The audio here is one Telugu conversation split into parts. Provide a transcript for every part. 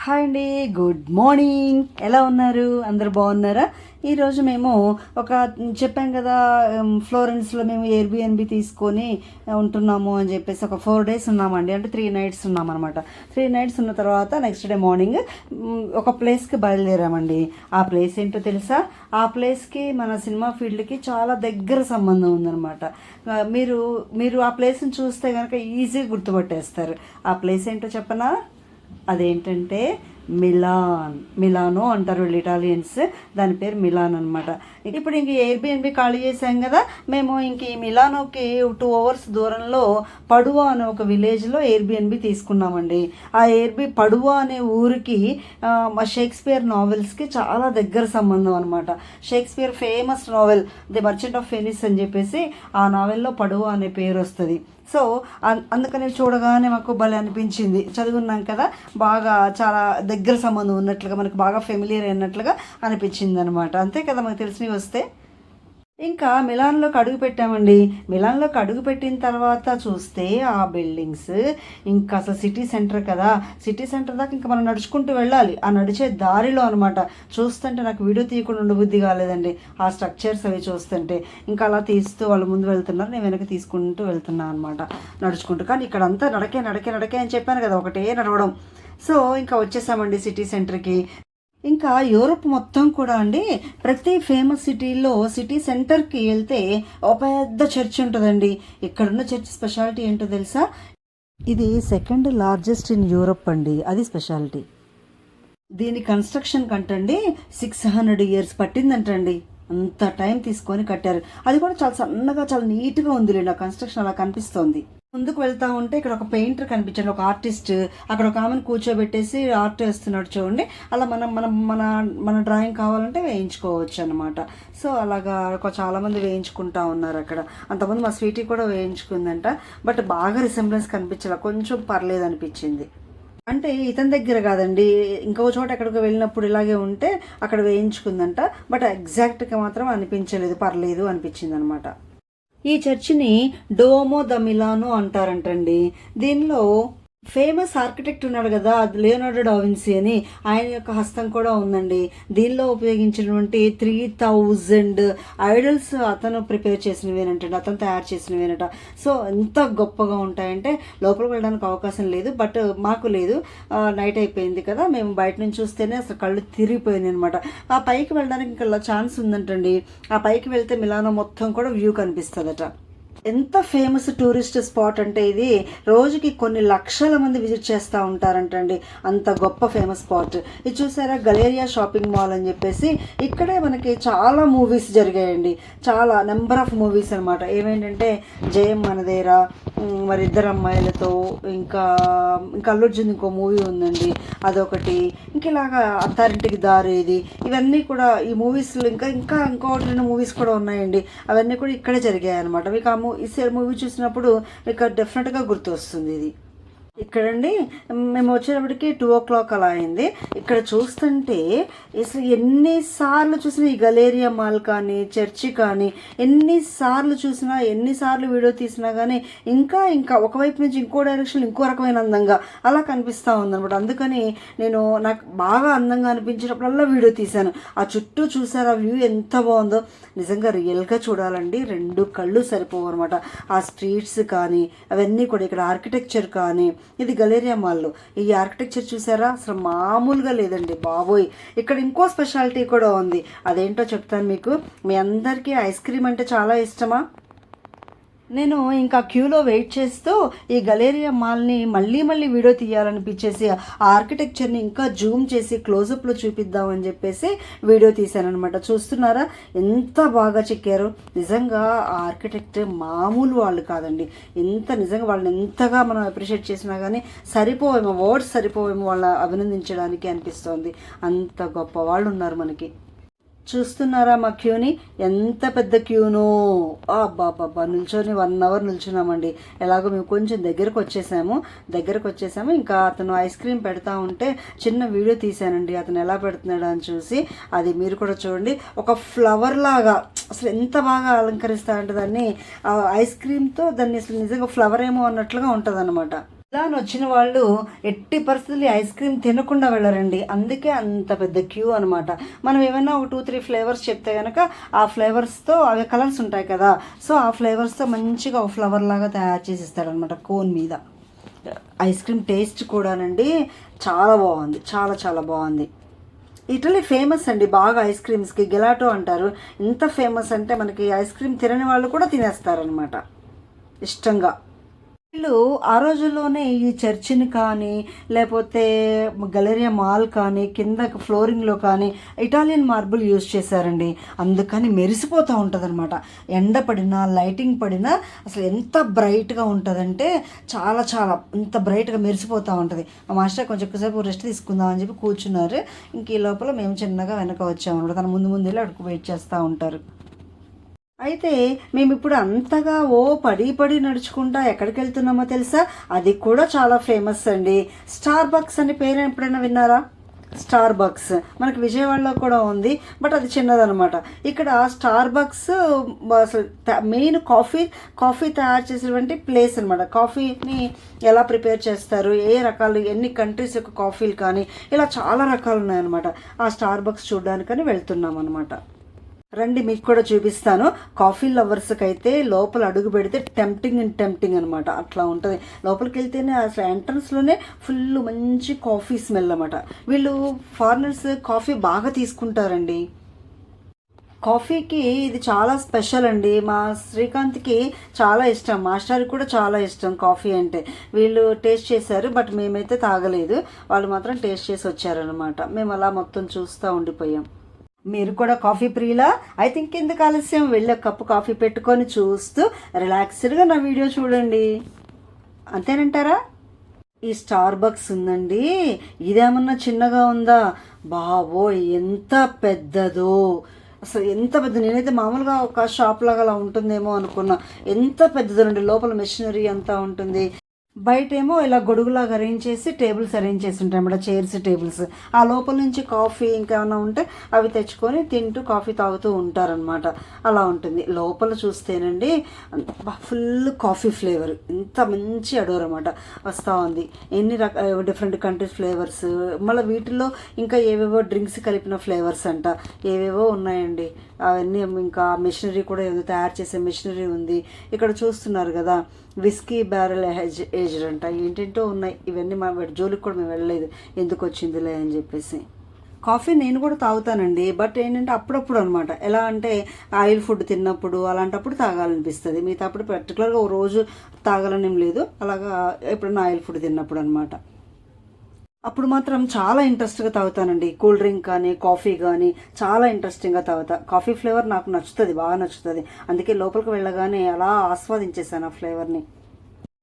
హాయ్ అండి, గుడ్ మార్నింగ్. ఎలా ఉన్నారు? అందరు బాగున్నారా? ఈరోజు మేము చెప్పాం కదా, ఫ్లోరెన్స్లో మేము ఎయిర్బిఎన్బి తీసుకొని ఉంటున్నాము అని చెప్పేసి ఒక 4 days ఉన్నామండి. అంటే 3 nights ఉన్నామన్నమాట. 3 nights ఉన్న తర్వాత నెక్స్ట్ డే మార్నింగ్ ఒక ప్లేస్కి బయలుదేరామండి. ఆ ప్లేస్ ఏంటో తెలుసా? ఆ ప్లేస్కి మన సినిమా ఫీల్డ్కి చాలా దగ్గర సంబంధం ఉందన్నమాట. మీరు ఆ ప్లేస్ని చూస్తే కనుక ఈజీగా గుర్తుపట్టేస్తారు. ఆ ప్లేస్ ఏంటో చెప్పనా? అదేంటంటే మిలానో అంటారు వీళ్ళు ఇటాలియన్స్. దాని పేరు మిలాన్ అనమాట. ఇప్పుడు ఇంక ఎయిర్బిఎన్బి ఖాళీ చేసాం కదా, మేము ఇంక ఈ మిలానోకి 2 hours దూరంలో పడువా అనే ఒక విలేజ్లో ఎయిర్బిఎన్బి తీసుకున్నామండి. ఆ పడువా అనే ఊరికి మా షేక్స్పియర్ నావెల్స్కి చాలా దగ్గర సంబంధం అనమాట. Shakespeare famous novel the merchant of Venice అని చెప్పేసి ఆ నావెల్లో పడువా అనే పేరు వస్తుంది. సో అందుకని చూడగానే మాకు భలే అనిపించింది. చదువున్నాం కదా, బాగా చాలా దగ్గర సంబంధం ఉన్నట్లుగా, మనకు బాగా ఫెమిలియర్ అయినట్లుగా అనిపించింది అనమాట. అంతే కదా, మనకు తెలిసినవి వస్తే. ఇంకా మిలాన్లోకి అడుగు పెట్టామండి. మిలాన్లోకి అడుగు పెట్టిన తర్వాత చూస్తే ఆ బిల్డింగ్స్, ఇంకా అసలు సిటీ సెంటర్ కదా, సిటీ సెంటర్ దాకా ఇంకా మనం నడుచుకుంటూ వెళ్ళాలి. ఆ నడిచే దారిలో అనమాట. చూస్తుంటే నాకు వీడియో తీయకుండా ఉండబుద్ధి కాలేదండి. ఆ స్ట్రక్చర్స్ అవి చూస్తుంటే ఇంకా అలా తీస్తూ వాళ్ళు ముందు వెళ్తున్నారు, నేను వెనక తీసుకుంటూ వెళ్తున్నాను అనమాట నడుచుకుంటూ. కానీ ఇక్కడ అంతా నడకే అని చెప్పాను కదా, ఒకటే నడవడం. సో ఇంకా వచ్చేసామండి సిటీ సెంటర్కి. ఇంకా యూరోప్ మొత్తం కూడా అండి, ప్రతి ఫేమస్ సిటీలో సిటీ సెంటర్కి వెళ్తే ఒక పెద్ద చర్చ్ ఉంటుందండి. ఇక్కడున్న చర్చ్ స్పెషాలిటీ ఏంటో తెలుసా? ఇది 2nd largest ఇన్ యూరోప్ అండి. అది స్పెషాలిటీ. దీని కన్స్ట్రక్షన్ కంటండి 600 years పట్టిందంటండి. అంత టైం తీసుకొని కట్టారు. అది కూడా చాలా సన్నగా, చాలా నీట్గా ఉంది. ఆ కన్స్ట్రక్షన్ అలా కనిపిస్తోంది. ముందుకు వెళ్తా ఉంటే ఇక్కడ ఒక పెయింటర్ కనిపించండి, ఒక ఆర్టిస్ట్. అక్కడ ఒక ఆమెను కూర్చోబెట్టేసి ఆర్ట్ వేస్తున్నాడు చూడండి. అలా మనం మనం మన మన డ్రాయింగ్ కావాలంటే వేయించుకోవచ్చు అనమాట. సో అలాగా చాలామంది వేయించుకుంటా ఉన్నారు అక్కడ. అంతమంది మా స్వీటీ కూడా వేయించుకుందంట. బట్ బాగా రిసెంబ్లెన్స్ కనిపించాల, కొంచెం పర్లేదు అనిపించింది. అంటే ఇతని దగ్గర కాదండి, ఇంకో చోట ఎక్కడికి వెళ్ళినప్పుడు ఇలాగే ఉంటే అక్కడ వేయించుకుందంట. బట్ ఎగ్జాక్ట్గా మాత్రం అనిపించలేదు, పర్లేదు అనిపించింది అనమాట. ఈ చర్చిని డోమో ద మిలానో అంటారంటండి. దీనిలో ఫేమస్ ఆర్కిటెక్ట్ ఉన్నాడు కదా, అది లియోనార్డో డా విన్సీ అని, ఆయన యొక్క హస్తం కూడా ఉందండి. దీనిలో ఉపయోగించినటువంటి 3000 ఐడల్స్ అతను ప్రిపేర్ చేసినవేనంటండి, అతను తయారు చేసినవేనట. సో ఎంత గొప్పగా ఉంటాయంటే లోపలికి వెళ్ళడానికి అవకాశం లేదు, బట్ మాకు లేదు. నైట్ అయిపోయింది కదా, మేము బయట నుంచి చూస్తేనే అసలు కళ్ళు తిరిగిపోయినాయి అనమాట. ఆ పైకి వెళ్ళడానికి ఇంకా ఛాన్స్ ఉందంటండి. ఆ పైకి వెళ్తే మిలానో మొత్తం కూడా వ్యూ కనిపిస్తుందట. ఎంత ఫేమస్ టూరిస్ట్ స్పాట్ అంటే ఇది రోజుకి కొన్ని లక్షల మంది విజిట్ చేస్తూ ఉంటారంటండి. అంత గొప్ప ఫేమస్ స్పాట్. ఇది చూసారా, గలేరియా షాపింగ్ మాల్ అని చెప్పేసి ఇక్కడే మనకి చాలా మూవీస్ జరిగాయండి. చాలా నెంబర్ ఆఫ్ మూవీస్ అనమాట. ఏమేంటంటే జయం మనదేరా, మరి ఇద్దరు అమ్మాయిలతో, ఇంకా అల్లు అర్జున్ ఇంకో మూవీ ఉందండి, అదొకటి. ఇలాగా అత్తారింటికి దారి, ఇది ఇవన్నీ కూడా ఈ మూవీస్లో ఇంకోటి 2 మూవీస్ కూడా ఉన్నాయండి. అవన్నీ కూడా ఇక్కడే జరిగాయి అనమాట. మీకు ఈ మూవీ చూసినప్పుడు మీకు డెఫినెట్గా గుర్తు వస్తుంది ఇది. ఇక్కడండి మేము వచ్చేటప్పటికి 2 o'clock అలా అయింది. ఇక్కడ చూస్తుంటే అసలు ఎన్నిసార్లు చూసినా ఈ గలేరియా మాల్ కానీ, చర్చి కానీ, ఎన్నిసార్లు వీడియో తీసినా కానీ ఇంకా ఒకవైపు నుంచి ఇంకో డైరెక్షన్ ఇంకో రకమైన అందంగా అలా కనిపిస్తూ ఉందన్నమాట. అందుకని నాకు బాగా అందంగా అనిపించినప్పుడల్లా వీడియో తీశాను. ఆ చుట్టూ చూసారు, ఆ వ్యూ ఎంత బాగుందో. నిజంగా రియల్గా చూడాలండి, 2 కళ్ళు సరిపోవు అనమాట. ఆ స్ట్రీట్స్ కానీ అవన్నీ కూడా, ఇక్కడ ఆర్కిటెక్చర్ కానీ. ఇది గలేరియా మాల్లో ఈ ఆర్కిటెక్చర్ చూసారా, అసలు మామూలుగా లేదండి బాబోయ్. ఇక్కడ ఇంకో స్పెషాలిటీ కూడా ఉంది, అదేంటో చెప్తాను మీకు. మీ అందరికీ ఐస్ క్రీమ్ అంటే చాలా ఇష్టమా? నేను ఇంకా క్యూలో వెయిట్ చేస్తూ ఈ గలేరియా మాల్ని మళ్ళీ వీడియో తీయాలనిపించేసి ఆ ఆర్కిటెక్చర్ని ఇంకా జూమ్ చేసి క్లోజప్లో చూపిద్దామని చెప్పేసి వీడియో తీశాను అనమాట. చూస్తున్నారా ఎంత బాగా చెక్కారు. నిజంగా ఆ ఆర్కిటెక్ట్ మామూలు వాళ్ళు కాదండి. నిజంగా వాళ్ళని ఎంతగా మనం అప్రిషియేట్ చేసినా కానీ వర్డ్స్ సరిపోవేమో వాళ్ళ అభినందించడానికి అనిపిస్తోంది. అంత గొప్ప వాళ్ళు ఉన్నారు మనకి. చూస్తున్నారా మా క్యూని, ఎంత పెద్ద క్యూనో. అబ్బాబ్బా, నిల్చొని 1 hour నిల్చున్నామండి. ఎలాగో మేము కొంచెం దగ్గరకు వచ్చేసాము. ఇంకా అతను ఐస్ క్రీమ్ పెడతా ఉంటే చిన్న వీడియో తీశానండి, అతను ఎలా పెడుతున్నాడు అని చూసి. అది మీరు కూడా చూడండి. ఒక ఫ్లవర్ లాగా అసలు ఎంత బాగా అలంకరిస్తా అంటే దాన్ని ఐస్ క్రీమ్తో, దాన్ని అసలు నిజంగా ఫ్లవర్ ఏమో అన్నట్లుగా ఉంటుంది అనమాట. ఇలా అని వచ్చిన వాళ్ళు ఎట్టి పరిస్థితులు ఈ ఐస్ క్రీమ్ తినకుండా వెళ్ళరండి. అందుకే అంత పెద్ద క్యూ అనమాట. మనం ఏమైనా ఒక 2-3 ఫ్లేవర్స్ చెప్తే కనుక ఆ ఫ్లేవర్స్తో అవి కలర్స్ ఉంటాయి కదా, సో ఆ ఫ్లేవర్స్తో మంచిగా ఒక ఫ్లవర్ లాగా తయారు చేసి ఇస్తారనమాట కోన్ మీద. ఐస్ క్రీమ్ టేస్ట్ కూడానండి చాలా బాగుంది, చాలా చాలా బాగుంది. ఇటలీ ఫేమస్ అండి బాగా ఐస్ క్రీమ్స్కి, గెలాటో అంటారు. ఇంత ఫేమస్ అంటే మనకి ఐస్ క్రీమ్ తినని వాళ్ళు కూడా తినేస్తారనమాట ఇష్టంగా. వీళ్ళు ఆ రోజుల్లోనే ఈ చర్చిని కానీ లేకపోతే గలేరియా మాల్ కానీ కింద ఫ్లోరింగ్లో కానీ ఇటాలియన్ మార్బుల్ యూజ్ చేశారండి. అందుకని మెరిసిపోతూ ఉంటుంది అనమాట. ఎండ పడినా లైటింగ్ పడినా అసలు ఎంత బ్రైట్గా ఉంటుందంటే చాలా చాలా ఇంత బ్రైట్గా మెరిసిపోతూ ఉంటుంది. మా మాస్టర్ కొంచెం ఎక్కువసేపు రెస్ట్ తీసుకుందాం అని చెప్పి కూర్చున్నారు. ఇంక ఈ లోపల మేము చిన్నగా వెనక వచ్చామన్నమాట. తన ముందు ముందు వెళ్ళి అడుగు వెయిట్ చేస్తూ ఉంటారు. అయితే మేము ఇప్పుడు అంతగా పడి నడుచుకుంటా ఎక్కడికి వెళ్తున్నామో తెలుసా? అది కూడా చాలా ఫేమస్ అండి. స్టార్ బక్స్ అనే పేరు ఎప్పుడైనా విన్నారా? స్టార్ బక్స్ మనకి విజయవాడలో కూడా ఉంది, బట్ అది చిన్నదనమాట. ఇక్కడ స్టార్ బక్స్ అసలు మెయిన్ కాఫీ తయారు చేసేటువంటి ప్లేస్ అనమాట. కాఫీని ఎలా ప్రిపేర్ చేస్తారు, ఏ రకాలు, ఎన్ని కంట్రీస్ యొక్క కాఫీలు కానీ ఇలా చాలా రకాలు ఉన్నాయన్నమాట. ఆ స్టార్ బక్స్ చూడడానికని వెళ్తున్నాం అనమాట. రండి మీకు కూడా చూపిస్తాను. కాఫీ లవర్స్కి అయితే లోపల అడుగు పెడితే టెంప్టింగ్ అనమాట. అట్లా ఉంటుంది. లోపలికి వెళ్తేనే అసలు ఎంట్రన్స్లోనే ఫుల్ మంచి కాఫీ స్మెల్ అనమాట. వీళ్ళు ఫారినర్స్ కాఫీ బాగా తీసుకుంటారండి. కాఫీకి ఇది చాలా స్పెషల్ అండి. మా శ్రీకాంత్కి చాలా ఇష్టం, మాస్టర్కి కూడా చాలా ఇష్టం కాఫీ అంటే. వీళ్ళు టేస్ట్ చేశారు, బట్ మేమైతే తాగలేదు. వాళ్ళు మాత్రం టేస్ట్ చేసి వచ్చారనమాట. మేము అలా మొత్తం చూస్తూ ఉండిపోయాం. మీరు కూడా కాఫీ ప్రియులా? ఐ థింక్ ఎందుకు ఆలస్యం, వెళ్ళి ఒక కప్పు కాఫీ పెట్టుకొని చూస్తూ రిలాక్స్డ్గా నా వీడియో చూడండి. అంతేనంటారా? ఈ స్టార్ బక్స్ ఉందండి, ఇదేమన్నా చిన్నగా ఉందా? బాబోయ్ ఎంత పెద్దదో, అసలు ఎంత పెద్ద. నేనైతే మామూలుగా ఒక షాప్ లాగా అలా ఉంటుందేమో అనుకున్నా. ఎంత పెద్దదండి. లోపల మెషినరీ అంతా ఉంటుంది. బయట ఏమో ఇలా గొడుగులాగా అరేంజ్ చేసి టేబుల్స్ అరేంజ్ చేసి ఉంటాయి అన్నమాట, చైర్స్ టేబుల్స్. ఆ లోపల నుంచి కాఫీ ఇంకేమైనా ఉంటే అవి తెచ్చుకొని తింటూ కాఫీ తాగుతూ ఉంటారనమాట. అలా ఉంటుంది. లోపల చూస్తేనండి ఫుల్ కాఫీ ఫ్లేవర్, ఎంత మంచి అడోర్ అనమాట వస్తూ ఉంది. ఎన్ని డిఫరెంట్ కంట్రీస్ ఫ్లేవర్స్, మళ్ళీ వీటిల్లో ఇంకా ఏవేవో డ్రింక్స్ కలిపిన ఫ్లేవర్స్ అంట, ఏవేవో ఉన్నాయండి. అవన్నీ ఇంకా మెషినరీ కూడా ఏదో తయారు చేసే మెషినరీ ఉంది. ఇక్కడ చూస్తున్నారు కదా, విస్కీ బ్యారెల్ ఏజ్డ్ అంట, ఏంటంటో ఉన్నాయి. ఇవన్నీ మా జోలికి కూడా మేము వెళ్ళలేదు, ఎందుకు వచ్చిందిలే అని చెప్పేసి. కాఫీ నేను కూడా తాగుతానండి, బట్ ఏంటంటే అప్పుడప్పుడు అనమాట. ఎలా అంటే ఆయిల్ ఫుడ్ తిన్నప్పుడు అలాంటప్పుడు తాగాలనిపిస్తుంది. మిగతా అప్పుడు పర్టికులర్గా ఓ రోజు తాగాలని లేదు, అలాగా ఎప్పుడైనా ఆయిల్ ఫుడ్ తిన్నప్పుడు అనమాట. అప్పుడు మాత్రం చాలా ఇంట్రెస్ట్గా తాగుతానండి. కూల్ డ్రింక్ కానీ కాఫీ కానీ చాలా ఇంట్రెస్టింగ్గా తాగుతా. కాఫీ ఫ్లేవర్ నాకు నచ్చుతుంది, బాగా నచ్చుతుంది. అందుకే లోపలికి వెళ్ళగానే అలా ఆస్వాదించేసాను ఆ ఫ్లేవర్ని.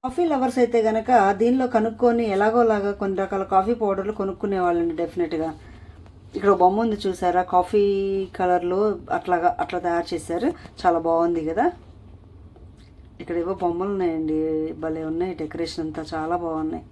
కాఫీ లవర్స్ అయితే కనుక దీనిలో కనుక్కొని ఎలాగోలాగా కొన్ని రకాల కాఫీ పౌడర్లు కొనుక్కునే వాళ్ళండి డెఫినెట్గా. ఇక్కడ బొమ్మ ఉంది చూసారా, కాఫీ కలర్లో అట్లా తయారు చేశారు. చాలా బాగుంది కదా. ఇక్కడ ఏవో బొమ్మలు ఉన్నాయండి, భలే ఉన్నాయి. డెకరేషన్ అంతా చాలా బాగున్నాయి.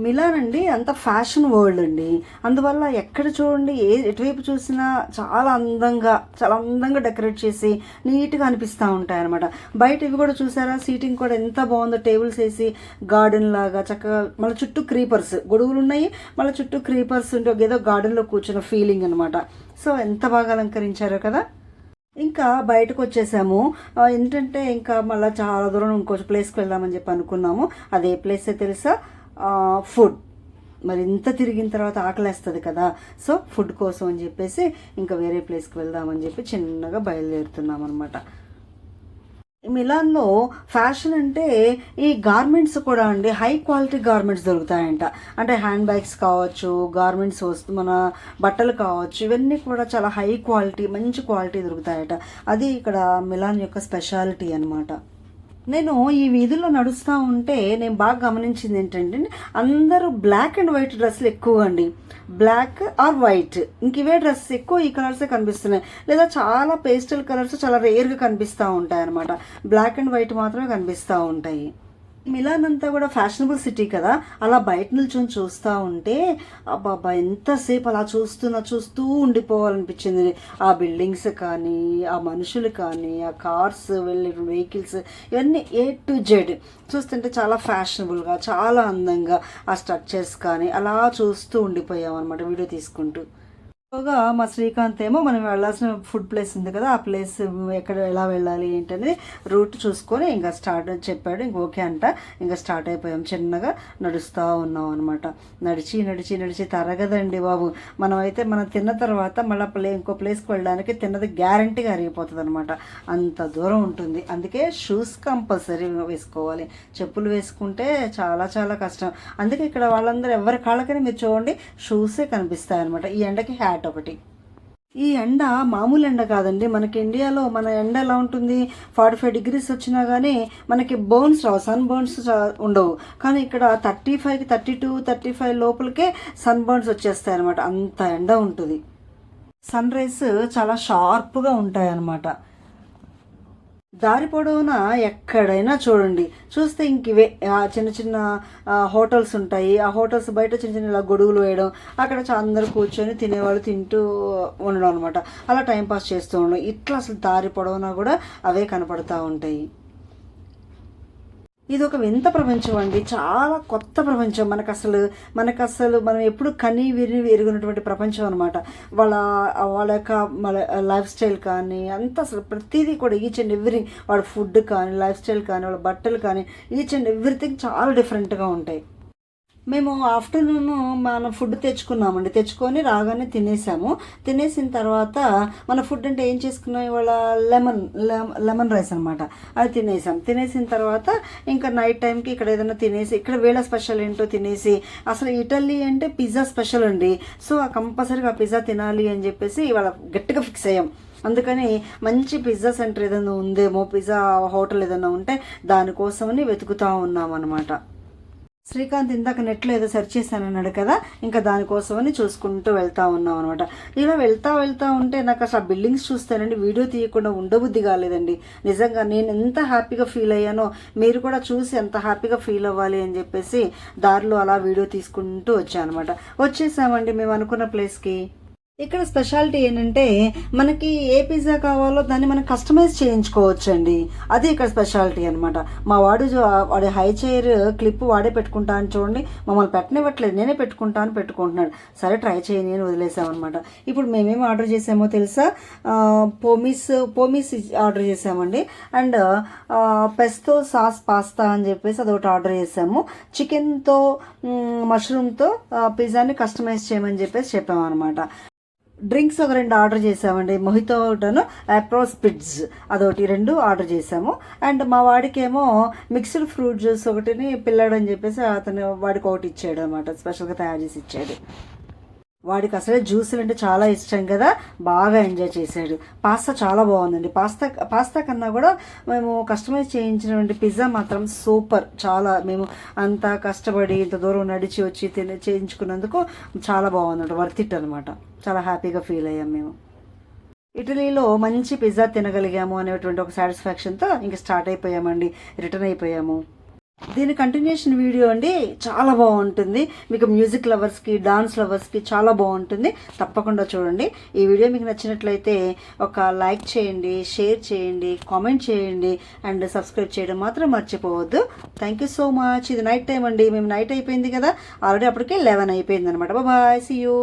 మిలాన్ అండి అంత ఫ్యాషన్ వరల్డ్ అండి. అందువల్ల ఎక్కడ చూడండి, ఎటువైపు చూసినా చాలా అందంగా డెకరేట్ చేసి నీట్గా అనిపిస్తూ ఉంటాయి అనమాట. బయట ఇవి కూడా చూసారా, సీటింగ్ కూడా ఎంత బాగుందో. టేబుల్స్ వేసి గార్డెన్ లాగా చక్కగా, మళ్ళీ చుట్టూ క్రీపర్స్, గొడుగులు ఉన్నాయి, మళ్ళీ చుట్టూ క్రీపర్స్ ఉంటే ఏదో గార్డెన్లో కూర్చున్న ఫీలింగ్ అనమాట. సో ఎంత బాగా అలంకరించారో కదా. ఇంకా బయటకు వచ్చేసాము. ఏంటంటే ఇంకా మళ్ళీ చాలా దూరం ఇంకో ప్లేస్కి వెళ్దామని చెప్పి అనుకున్నాము. అదే ప్లేసే తెలుసా? ఫుడ్. మరి ఇంత తిరిగిన తర్వాత ఆకలేస్తుంది కదా, సో ఫుడ్ కోసం అని చెప్పేసి ఇంకా వేరే ప్లేస్కి వెళ్దామని చెప్పి చిన్నగా బయలుదేరుతున్నాం అనమాట. మిలాన్లో ఫ్యాషన్ అంటే ఈ గార్మెంట్స్ కూడా అండి, హై క్వాలిటీ గార్మెంట్స్ దొరుకుతాయంట. అంటే హ్యాండ్ బ్యాగ్స్ కావచ్చు, గార్మెంట్స్ మన బట్టలు కావచ్చు, ఇవన్నీ కూడా చాలా హై క్వాలిటీ, మంచి క్వాలిటీ దొరుకుతాయట. అది ఇక్కడ మిలాన్ యొక్క స్పెషాలిటీ అనమాట. నేను ఈ వీధుల్లో నడుస్తూ ఉంటే నేను బాగా గమనించింది ఏంటంటే, అందరూ బ్లాక్ అండ్ వైట్ డ్రెస్సులు ఎక్కువ అండి. బ్లాక్ ఆర్ వైట్, ఇంక ఇవే డ్రెస్సెస్ ఎక్కువ, ఈ కలర్సే కనిపిస్తున్నాయి. లేదా చాలా పేస్టల్ కలర్స్ చాలా రేర్గా కనిపిస్తూ ఉంటాయి అనమాట. బ్లాక్ అండ్ వైట్ మాత్రమే కనిపిస్తూ ఉంటాయి. మిలాన్ అంతా కూడా ఫ్యాషనబుల్ సిటీ కదా, అలా బయట నిల్చొని చూస్తూ ఉంటే అబ్బాబ్బా ఎంతసేపు అలా చూస్తూ ఉండిపోవాలనిపించింది. ఆ బిల్డింగ్స్ కానీ, ఆ మనుషులు కానీ, ఆ కార్స్ వెళ్ళే వెహికల్స్, ఇవన్నీ A to Z చూస్తుంటే చాలా ఫ్యాషనబుల్గా, చాలా అందంగా ఆ స్ట్రక్చర్స్ కానీ అలా చూస్తూ ఉండిపోయాం అనమాట వీడియో తీసుకుంటూ. మా శ్రీకాంత్ ఏమో మనం వెళ్ళాల్సిన ఫుడ్ ప్లేస్ ఉంది కదా, ఆ ప్లేస్ ఎక్కడ ఎలా వెళ్ళాలి ఏంటనేది రూట్ చూసుకొని ఇంకా స్టార్ట్ చెప్పాడు. ఇంక ఓకే అంట, ఇంకా స్టార్ట్ అయిపోయాం. చిన్నగా నడుస్తూ ఉన్నాం అనమాట. నడిచి తరగదండి బాబు. మనం తిన్న తర్వాత మళ్ళీ ఇంకో ప్లేస్కి వెళ్ళడానికి తిన్నది గ్యారంటీగా అరిగిపోతుంది అనమాట, అంత దూరం ఉంటుంది. అందుకే షూస్ కంపల్సరీ వేసుకోవాలి. చెప్పులు వేసుకుంటే చాలా చాలా కష్టం. అందుకే ఇక్కడ వాళ్ళందరూ ఎవరి కాళ్ళకైనా మీరు చూడండి షూసే కనిపిస్తాయి అనమాట. ఈ ఎండకి హ్యాట్ ఒకటి. ఈ ఎండ మామూలు ఎండ కాదండి. మనకి ఇండియాలో మన ఎండ ఎలా ఉంటుంది, 45 degrees వచ్చినా కానీ మనకి బర్న్స్ రావు, సన్ బర్న్స్ ఉండవు. కానీ ఇక్కడ 35, 32, 35 లోపలికే సన్ బర్న్స్ వచ్చేస్తాయి అనమాట. అంత ఎండ ఉంటుంది. సన్ రైస్ చాలా షార్ప్గా ఉంటాయి అన్నమాట. దారి పొడవునా ఎక్కడైనా చూడండి, చూస్తే ఇంక ఇవే చిన్న చిన్న హోటల్స్ ఉంటాయి. ఆ హోటల్స్ బయట చిన్న చిన్న ఇలా గొడుగులు వేయడం, అక్కడ అందరూ కూర్చొని తినేవాళ్ళు తింటూ ఉండడం అనమాట. అలా టైంపాస్ చేస్తూ ఉండడం. ఇట్లా అసలు దారి పొడవునా కూడా అవే కనపడుతూ ఉంటాయి. ఇది ఒక వింత ప్రపంచం అండి, చాలా కొత్త ప్రపంచం. మనకు అసలు మనం ఎప్పుడు కని విని ఎరుగునటువంటి ప్రపంచం అనమాట. వాళ్ళ యొక్క లైఫ్ స్టైల్ కానీ అంత అసలు ప్రతిదీ కూడా ఈచ్ అండ్ ఎవ్రీ, వాళ్ళ ఫుడ్ కానీ, లైఫ్ స్టైల్ కానీ, వాళ్ళ బట్టలు కానీ, ఈచ్ అండ్ ఎవ్రీథింగ్ చాలా డిఫరెంట్గా ఉంటాయి. మేము ఆఫ్టర్నూన్ మన ఫుడ్ తెచ్చుకొని రాగానే తినేసిన తర్వాత మన ఫుడ్ అంటే ఏం చేసుకున్నాం ఇవాళ, లెమన్ రైస్ అనమాట. అది తినేసిన తర్వాత ఇంకా నైట్ టైంకి ఇక్కడ ఏదైనా తినేసి, ఇక్కడ వేళ స్పెషల్ ఏంటో తినేసి, అసలు ఇటలీ అంటే పిజ్జా స్పెషల్ అండి. సో కంపల్సరీగా ఆ పిజ్జా తినాలి అని చెప్పేసి ఇవాళ గట్టిగా ఫిక్స్ అయ్యాం. అందుకని మంచి పిజ్జా సెంటర్ ఏదైనా ఉందేమో, పిజ్జా హోటల్ ఏదైనా ఉంటే దానికోసమని వెతుకుతూ ఉన్నాం అనమాట. శ్రీకాంత్ ఇందాక నెట్లో ఏదో సెర్చ్ చేశానన్నాడు కదా, ఇంకా దానికోసమని చూసుకుంటూ వెళ్తూ ఉన్నాం అనమాట. ఇలా వెళ్తా ఉంటే నాకు అసలు ఆ బిల్డింగ్స్ చూస్తానండి వీడియో తీయకుండా ఉండబుద్ధి కాలేదండి. నిజంగా నేను ఎంత హ్యాపీగా ఫీల్ అయ్యానో మీరు కూడా చూసి ఎంత హ్యాపీగా ఫీల్ అవ్వాలి అని చెప్పేసి దారిలో అలా వీడియో తీసుకుంటూ వచ్చేసామండి మేము అనుకున్న ప్లేస్కి. ఇక్కడ స్పెషాలిటీ ఏంటంటే మనకి ఏ పిజ్జా కావాలో దాన్ని మనం కస్టమైజ్ చేయించుకోవచ్చు అండి. అది ఇక్కడ స్పెషాలిటీ అనమాట. మా వాడి హై చైర్ క్లిప్ వాడే పెట్టుకుంటా అని చూడండి, మమ్మల్ని పెట్టనివ్వట్లేదు, నేనే పెట్టుకుంటున్నాడు. సరే ట్రై చేయని అని వదిలేసామన్నమాట. ఇప్పుడు మేమేమి ఆర్డర్ చేసామో తెలుసా, పోమీస్ ఆర్డర్ చేసామండి. అండ్ పెస్తో సాస్ పాస్తా అని చెప్పేసి అదొకటి ఆర్డర్ చేసాము. చికెన్తో మష్రూమ్తో పిజ్జాని కస్టమైజ్ చేయమని చెప్పేసి చెప్పామన్నమాట. డ్రింక్స్ ఒక 2 ఆర్డర్ చేసామండి. మొహితో ఒకటను అప్రోస్పిడ్స్ అదొకటి 2 ఆర్డర్ చేసాము. అండ్ మా వాడికేమో మిక్స్డ్ ఫ్రూట్ జ్యూస్ ఒకటిని పిల్లాడని చెప్పేసి వాడికి ఒకటి ఇచ్చాడు అనమాట, స్పెషల్గా తయారు చేసి ఇచ్చాడు. వాడికి అసలే జ్యూసులు అంటే చాలా ఇష్టం కదా, బాగా ఎంజాయ్ చేశాడు. పాస్తా చాలా బాగుందండి. పాస్తా కన్నా కూడా మేము కస్టమైజ్ చేయించినటువంటి పిజ్జా మాత్రం సూపర్. చాలా మేము అంత కష్టపడి ఇంత దూరం నడిచి వచ్చి చేయించుకున్నందుకు చాలా బాగుందంట, వర్త్ ఇట్ అనమాట. చాలా హ్యాపీగా ఫీల్ అయ్యాం మేము. ఇటలీలో మంచి పిజ్జా తినగలిగాము అనేటువంటి ఒక సాటిస్ఫాక్షన్తో ఇంకా స్టార్ట్ అయిపోయామండి, రిటర్న్ అయిపోయాము. దీని కంటిన్యూషన్ వీడియో అండి చాలా బాగుంటుంది. మీకు మ్యూజిక్ లవర్స్కి, డాన్స్ లవర్స్కి చాలా బాగుంటుంది, తప్పకుండా చూడండి. ఈ వీడియో మీకు నచ్చినట్లయితే ఒక లైక్ చేయండి, షేర్ చేయండి, కామెంట్ చేయండి అండ్ సబ్స్క్రైబ్ చేయడం మాత్రం మర్చిపోవద్దు. Thank you so much. ఇది నైట్ టైం అండి, మేము నైట్ అయిపోయింది కదా, ఆల్రెడీ అప్పటికే 11 అయిపోయింది అనమాట. Bye, see you.